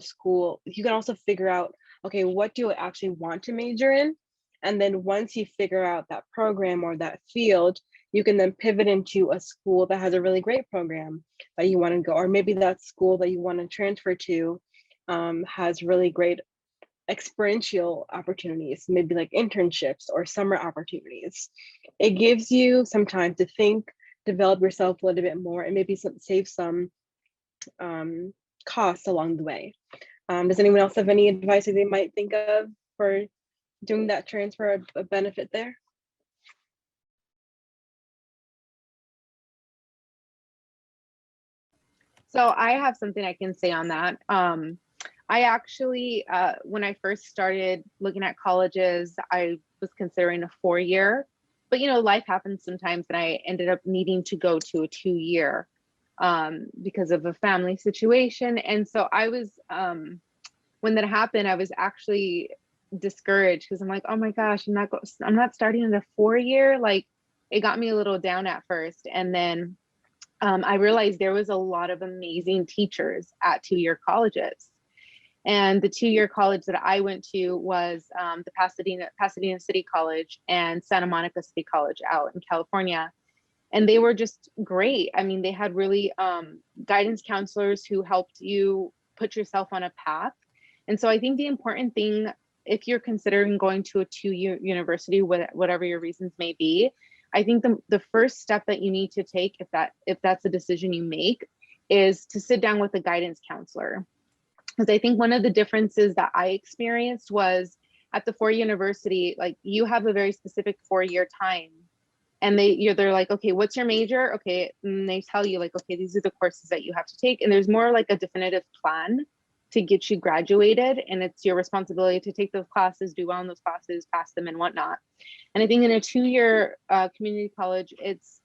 figure out, okay, what do I actually want to major in? And then once you figure out that program or that field, you can then pivot into a school that has a really great program that you want to go, or maybe that school that you want to transfer to has really great experiential opportunities, maybe like internships or summer opportunities. It gives you some time to think, develop yourself a little bit more, and maybe save some costs along the way. Does anyone else have any advice that they might think of for doing that transfer, a benefit there? So I have something I can say on that. I actually, when I first started looking at colleges, I was considering a 4-year, but life happens sometimes, and I ended up needing to go to a 2-year because of a family situation. And so I was, when that happened, I was actually discouraged because I'm like, oh my gosh, I'm not starting in a 4-year. Like, it got me a little down at first, and then I realized there was a lot of amazing teachers at 2-year colleges. And the 2-year college that I went to was the Pasadena City College and Santa Monica City College out in California. And they were just great. I mean, they had really guidance counselors who helped you put yourself on a path. And so I think the important thing, if you're considering going to a 2-year university, whatever your reasons may be, I think the first step that you need to take, if that's a decision you make, is to sit down with a guidance counselor. Because I think one of the differences that I experienced was at the 4-year university, like, you have a very specific 4-year time, and they're like, okay, what's your major? Okay, and they tell you, like, okay, these are the courses that you have to take, and there's more like a definitive plan to get you graduated, and it's your responsibility to take those classes, do well in those classes, pass them, and whatnot. And I think in a 2-year community college, it's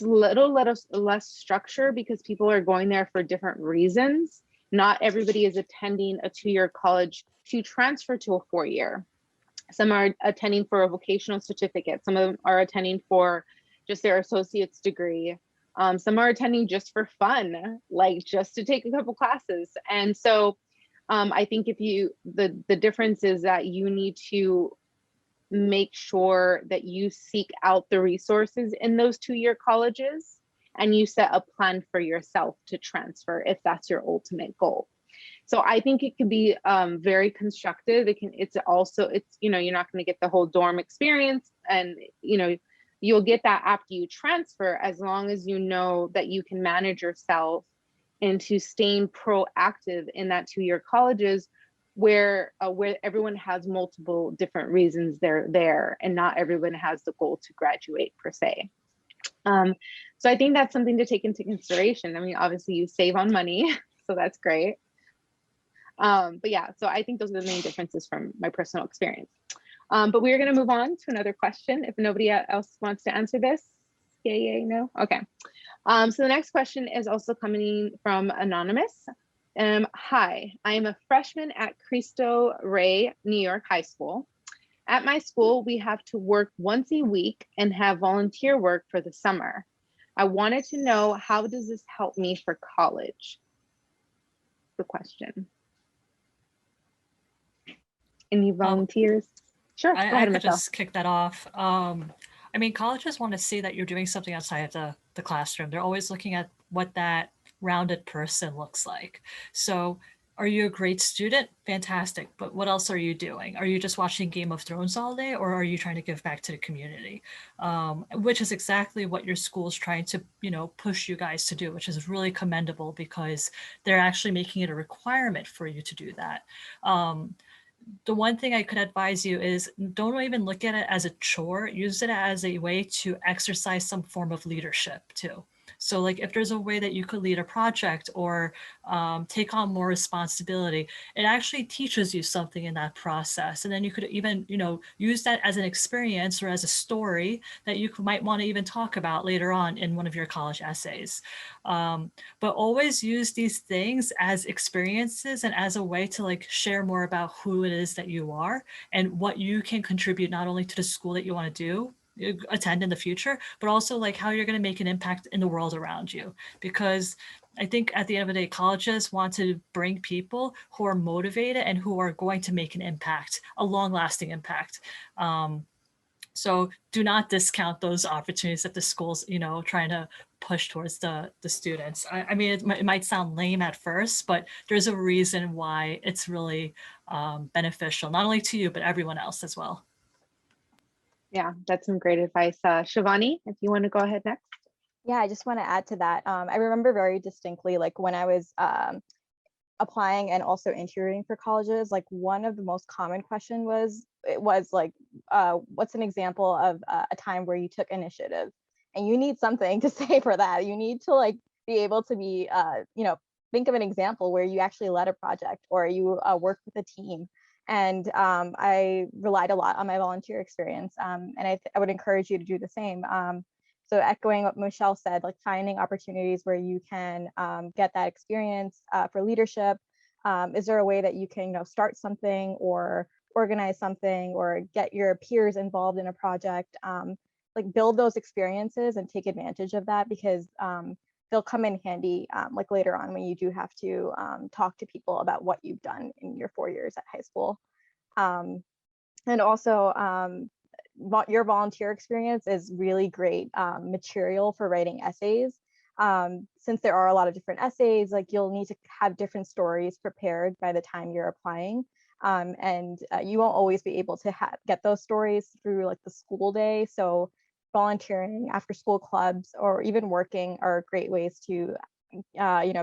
a little less structure because people are going there for different reasons. Not everybody is attending a 2-year college to transfer to a 4-year. Some are attending for a vocational certificate. Some of them are attending for just their associate's degree. Some are attending just for fun, like just to take a couple classes. And so I think the difference is that you need to make sure that you seek out the resources in those 2-year colleges, and you set a plan for yourself to transfer if that's your ultimate goal. So I think it can be very constructive. You're not going to get the whole dorm experience, and you'll get that after you transfer, as long as you know that you can manage yourself into staying proactive in that 2-year colleges where everyone has multiple different reasons they're there, and not everyone has the goal to graduate per se. So I think that's something to take into consideration. I mean, obviously you save on money, so that's great. But yeah, so I think those are the main differences from my personal experience. But we're going to move on to another question if nobody else wants to answer this. Yay, no? Okay. So the next question is also coming from Anonymous. Hi, I am a freshman at Cristo Rey New York High School. At my school, we have to work once a week and have volunteer work for the summer. I wanted to know, how does this help me for college? The question. Any volunteers? Sure, go I ahead, could Michelle. just kick that off. I mean, colleges want to see that you're doing something outside of the classroom. They're always looking at what that rounded person looks like. So are you a great student? Fantastic. But what else are you doing? Are you just watching Game of Thrones all day, or are you trying to give back to the community? Which is exactly what your school is trying to, push you guys to do, which is really commendable because they're actually making it a requirement for you to do that. The one thing I could advise you is don't even look at it as a chore. Use it as a way to exercise some form of leadership too. So like if there's a way that you could lead a project or take on more responsibility, it actually teaches you something in that process. And then you could even, use that as an experience or as a story that you might want to even talk about later on in one of your college essays. But always use these things as experiences and as a way to like share more about who it is that you are and what you can contribute not only to the school that you want to attend in the future, but also like how you're going to make an impact in the world around you. Because I think at the end of the day, colleges want to bring people who are motivated and who are going to make an impact, a long lasting impact. So do not discount those opportunities that the school's, trying to push towards the students. I mean, it might sound lame at first, but there's a reason why it's really beneficial, not only to you, but everyone else as well. Yeah, that's some great advice. Shivani, if you want to go ahead next. Yeah, I just want to add to that. I remember very distinctly, like when I was applying and also interviewing for colleges, like one of the most common question was like, what's an example of a time where you took initiative? And you need something to say for that. You need to like be able to be, think of an example where you actually led a project or you worked with a team. And I relied a lot on my volunteer experience. And I would encourage you to do the same. So echoing what Michelle said, like finding opportunities where you can get that experience for leadership. Is there a way that you can, start something or organize something or get your peers involved in a project? Like build those experiences and take advantage of that because they'll come in handy like later on when you do have to talk to people about what you've done in your 4 years at high school. And also your volunteer experience is really great material for writing essays. Since there are a lot of different essays, like you'll need to have different stories prepared by the time you're applying. And you won't always be able to get those stories through like the school day. So volunteering, after school clubs, or even working are great ways to,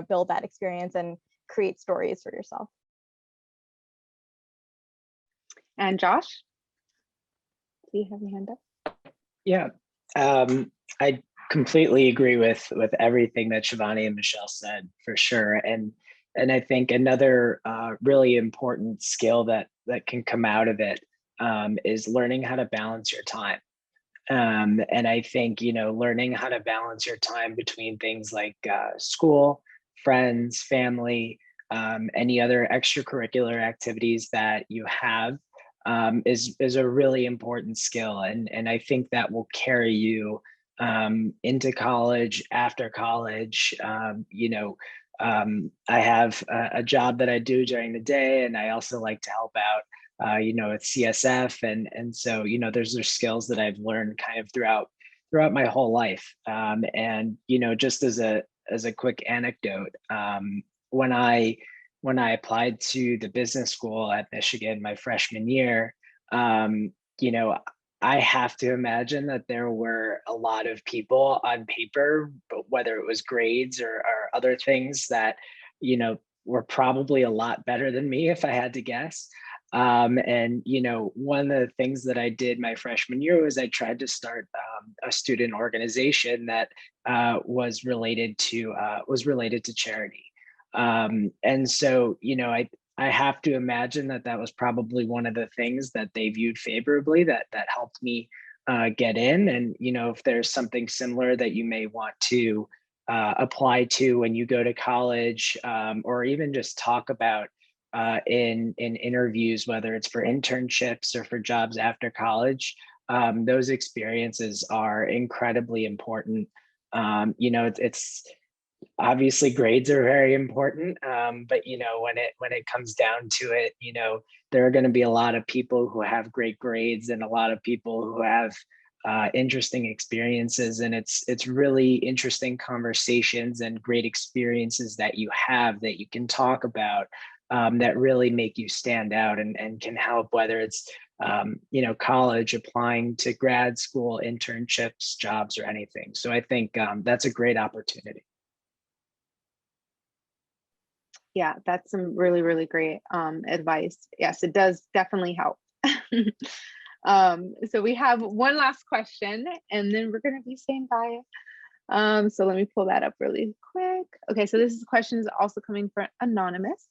build that experience and create stories for yourself. And Josh, do you have your hand up? Yeah, I completely agree with everything that Shivani and Michelle said for sure. And I think another really important skill that can come out of it is learning how to balance your time. And I think, learning how to balance your time between things like school, friends, family, any other extracurricular activities that you have is a really important skill. And I think that will carry you into college, after college. I have a job that I do during the day, and I also like to help out with CSF. And so, there's skills that I've learned kind of throughout my whole life. And, just as a quick anecdote, when I applied to the business school at Michigan my freshman year, I have to imagine that there were a lot of people on paper, but whether it was grades or other things that, were probably a lot better than me if I had to guess. And one of the things that I did my freshman year was I tried to start a student organization that was related to charity. And so, I have to imagine that was probably one of the things that they viewed favorably that helped me get in. And if there's something similar that you may want to apply to when you go to college, or even just talk about in interviews, whether it's for internships or for jobs after college. Those experiences are incredibly important. You know, it's obviously grades are very important, but you know, when it comes down to it, you know, there are going to be a lot of people who have great grades and a lot of people who have interesting experiences, and it's really interesting conversations and great experiences that you have that you can talk about, that really make you stand out and can help, whether it's you know, college, applying to grad school, internships, jobs, or anything. So I think that's a great opportunity. Yeah, that's some really, really great advice. Yes, it does definitely help. So we have one last question and then we're going to be saying bye. So let me pull that up really quick. Okay, so this question is also coming from Anonymous.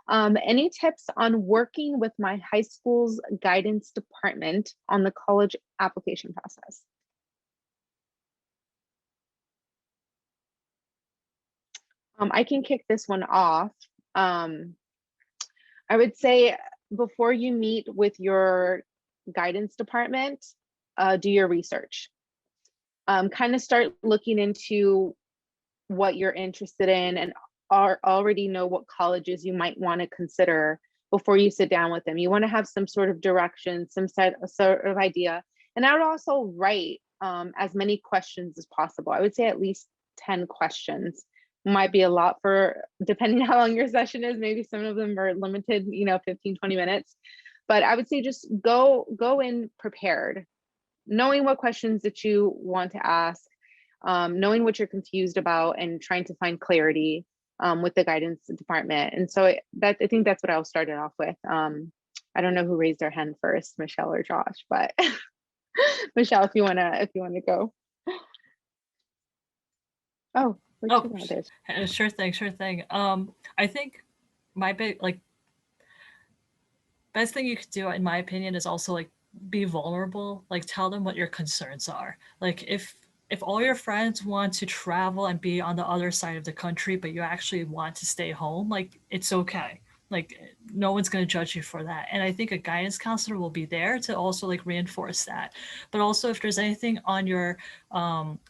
Any tips on working with my high school's guidance department on the college application process? I can kick this one off. I would say before you meet with your guidance department, do your research. Kind of start looking into what you're interested in and already know what colleges you might want to consider before you sit down with them. You want to have some sort of direction, some sort of idea. And I would also write as many questions as possible. I would say at least 10 questions. Might be a lot for, depending how long your session is, maybe some of them are limited, you know, 15, 20 minutes. But I would say just go in prepared, knowing what questions that you want to ask, knowing what you're confused about and trying to find clarity with the guidance department. And so I think that's what I'll start it off with. I don't know who raised their hand first, Michelle or Josh, but Michelle, if you wanna go. Oh, sure thing. I think my best thing you could do, in my opinion, is also like be vulnerable. Like tell them what your concerns are. Like if all your friends want to travel and be on the other side of the country, but you actually want to stay home, like it's okay. Like no one's going to judge you for that. And I think a guidance counselor will be there to also like reinforce that. But also if there's anything on your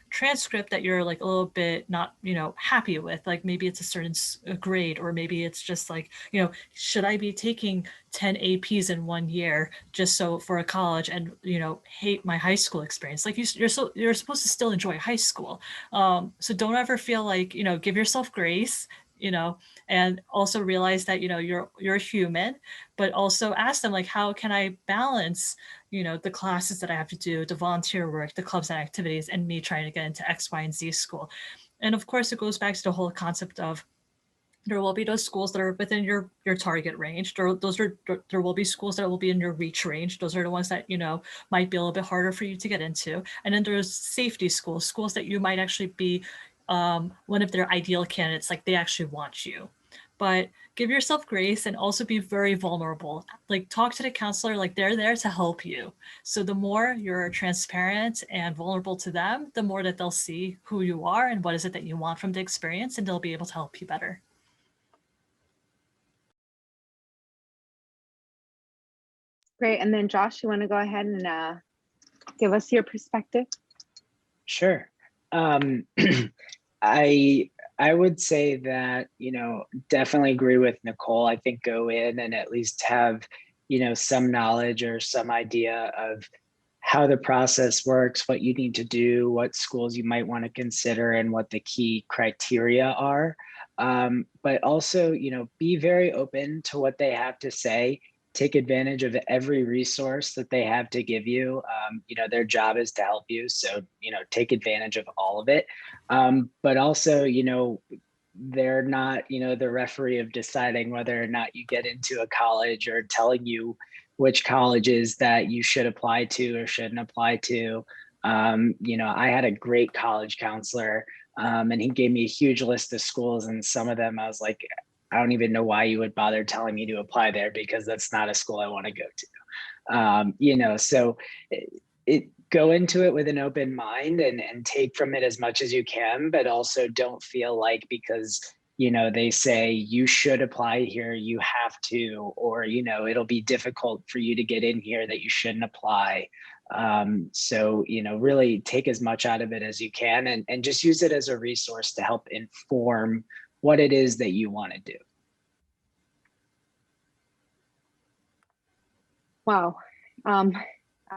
transcript that you're like a little bit not, you know, happy with, like maybe it's a certain grade, or maybe it's just like, you know, should I be taking 10 APs in 1 year just so for a college and, you know, hate my high school experience? Like you're supposed to still enjoy high school. So don't ever feel like, you know, give yourself grace, you know, and also realize that, you know, you're a human, but also ask them like, how can I balance, you know, the classes that I have to do, the volunteer work, the clubs and activities, and me trying to get into X, Y, and Z school. And of course, it goes back to the whole concept of there will be those schools that are within your target range. There will be schools that will be in your reach range. Those are the ones that, you know, might be a little bit harder for you to get into. And then there's safety schools that you might actually be one of their ideal candidates, like they actually want you. But give yourself grace and also be very vulnerable. Like talk to the counselor, like they're there to help you. So the more you're transparent and vulnerable to them, the more that they'll see who you are and what is it that you want from the experience, and they'll be able to help you better. Great. And then Josh, you want to go ahead and give us your perspective? Sure. I would say that, you know, definitely agree with Nicole. I think go in and at least have, you know, some knowledge or some idea of how the process works, what you need to do, what schools you might want to consider, and what the key criteria are. But also, you know, be very open to what they have to say. Take advantage of every resource that they have to give you. You know, their job is to help you. So, you know, take advantage of all of it. But also, you know, they're not, you know, the referee of deciding whether or not you get into a college or telling you which colleges that you should apply to or shouldn't apply to. You know, I had a great college counselor, and he gave me a huge list of schools, and some of them I was like, I don't even know why you would bother telling me to apply there, because that's not a school I want to go to. You know, so go into it with an open mind and take from it as much as you can, but also don't feel like because, you know, they say you should apply here, you have to, or, you know, it'll be difficult for you to get in here that you shouldn't apply. So, you know, really take as much out of it as you can and just use it as a resource to help inform what it is that you want to do. Wow.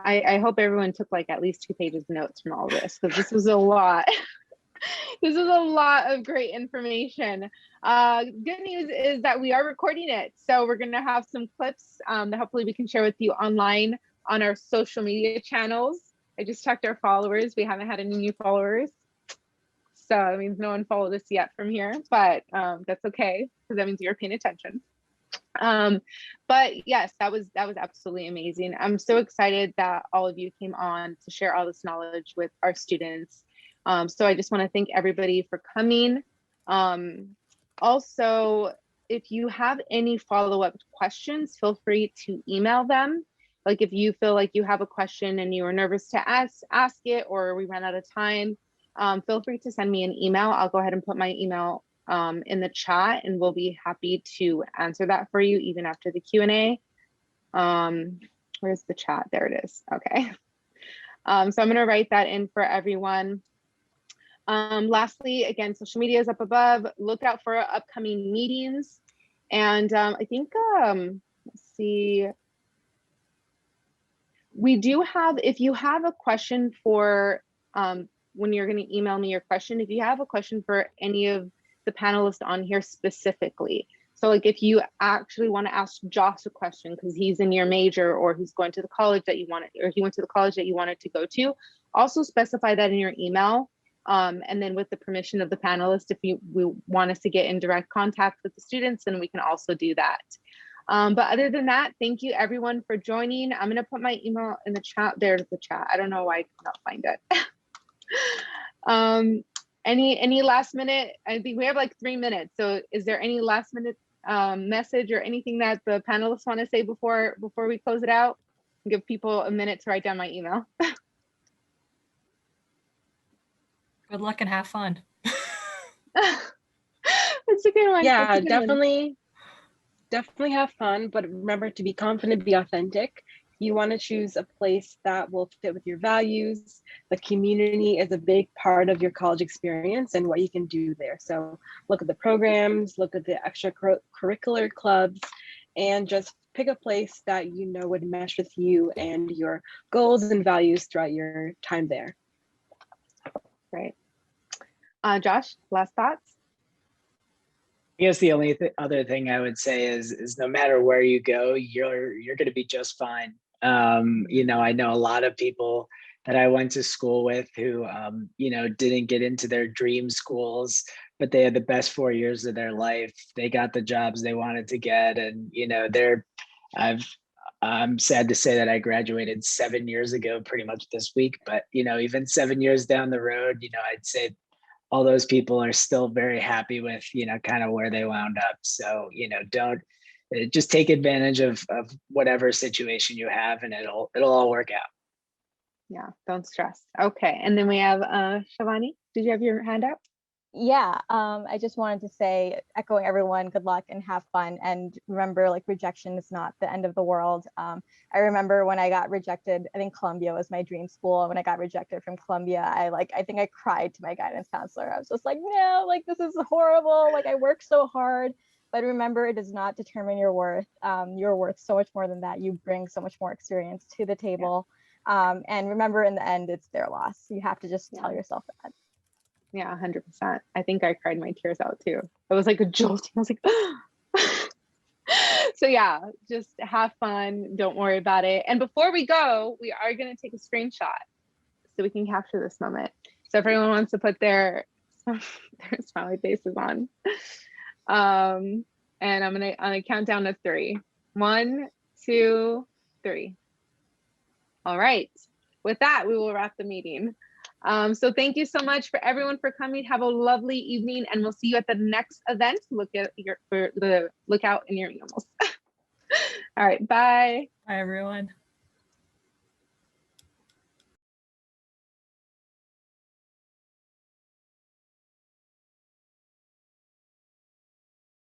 I hope everyone took like at least 2 pages of notes from all this, because this was a lot. This is a lot of great information. Good news is that we are recording it. So we're going to have some clips that hopefully we can share with you online on our social media channels. I just checked our followers. We haven't had any new followers. So it means no one followed us yet from here, but that's okay, because that means you're paying attention. But yes, that was absolutely amazing. I'm so excited that all of you came on to share all this knowledge with our students. So I just want to thank everybody for coming. Also, if you have any follow-up questions, feel free to email them. Like if you feel like you have a question and you are nervous to ask it, or we ran out of time, feel free to send me an email. I'll go ahead and put my email in the chat, and we'll be happy to answer that for you even after the Q&A. Where's the chat? There it is. Okay. So I'm going to write that in for everyone. Lastly, again, social media is up above. Look out for our upcoming meetings. And I think, let's see. We do have, if you have a question for, when you're going to email me your question, if you have a question for any of the panelists on here specifically. So like if you actually want to ask Josh a question because he's in your major, or he's going to the college that you wanted, or he went to the college that you wanted to go to, also specify that in your email. And then with the permission of the panelists, if we want us to get in direct contact with the students, then we can also do that. But other than that, thank you everyone for joining. I'm going to put my email in the chat. There's the chat. I don't know why I cannot find it. Any last minute? I think we have like 3 minutes. So is there any last minute message or anything that the panelists want to say before we close it out? Give people a minute to write down my email. Good luck and have fun. That's a good one. Yeah, definitely have fun, but remember to be confident, be authentic. You want to choose a place that will fit with your values. The community is a big part of your college experience and what you can do there. So look at the programs, look at the extracurricular clubs, and just pick a place that you know would mesh with you and your goals and values throughout your time there. Great. Josh, last thoughts? I guess the only other thing I would say is no matter where you go, you're going to be just fine. You know, I know a lot of people that I went to school with who, you know, didn't get into their dream schools, but they had the best 4 years of their life. They got the jobs they wanted to get. And, you know, I'm sad to say that I graduated 7 years ago, pretty much this week, but, you know, even 7 years down the road, you know, I'd say all those people are still very happy with, you know, kind of where they wound up. So, you know, don't just take advantage of whatever situation you have, and it'll all work out. Yeah, don't stress. Okay, and then we have Shivani. Did you have your hand up? Yeah, I just wanted to say, echoing everyone, good luck and have fun. And remember, like, rejection is not the end of the world. I remember when I got rejected, I think Columbia was my dream school. When I got rejected from Columbia, I think I cried to my guidance counselor. I was just like, no, like, this is horrible. Like, I worked so hard. But remember, it does not determine your worth. You're worth so much more than that. You bring so much more experience to the table. And remember, in the end, it's their loss. You have to just tell yourself that. Yeah, 100%. I think I cried my tears out too. It was like a jolting. I was like, so yeah, just have fun. Don't worry about it. And before we go, we are going to take a screenshot so we can capture this moment. So if everyone wants to put their smiley faces on. And I'm gonna count down to 3. 1, 2, 3. All right. With that, we will wrap the meeting. So thank you so much for everyone for coming. Have a lovely evening, and we'll see you at the next event. Look out in your emails. All right, bye. Bye, everyone.